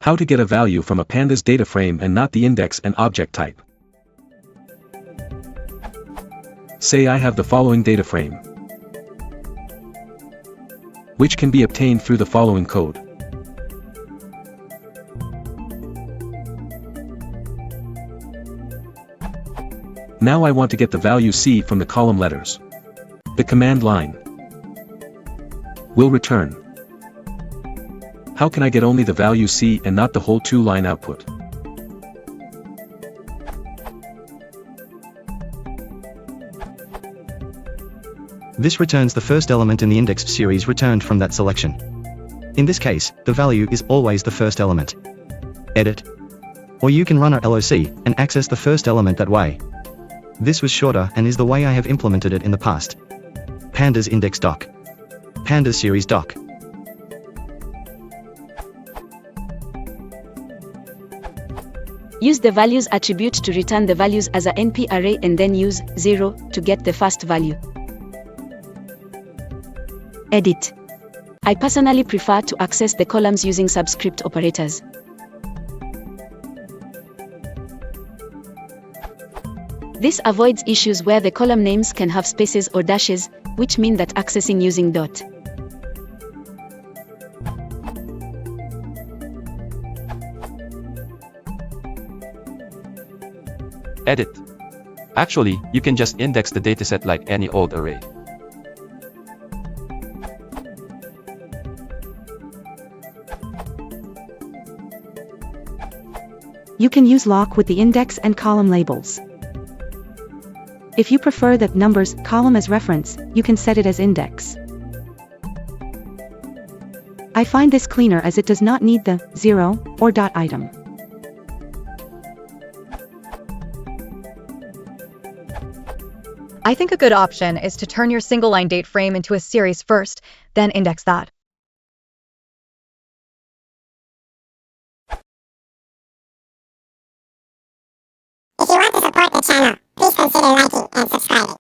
How to get a value from a Pandas DataFrame and not the index and object type. Say I have the following DataFrame, which can be obtained through the following code. Now I want to get the value C from the column letters. The command line will return. How can I get only the value C and not the whole two-line output? This returns the first element in the index series returned from that selection. In this case, the value is always the first element. Edit. Or you can run a LOC and access the first element that way. This was shorter and is the way I have implemented it in the past. Pandas index doc. Pandas series doc. Use the values attribute to return the values as a NP array and then use 0 to get the first value. Edit. I personally prefer to access the columns using subscript operators. This avoids issues where the column names can have spaces or dashes, which mean that accessing using dot. Edit. Actually, you can just index the dataset like any old array. You can use lock with the index and column labels. If you prefer that numbers column as reference, you can set it as index. I find this cleaner as it does not need the 0 or dot item. I think a good option is to turn your single-line date frame into a series first, then index that. If you want to support the channel, please consider liking and subscribing.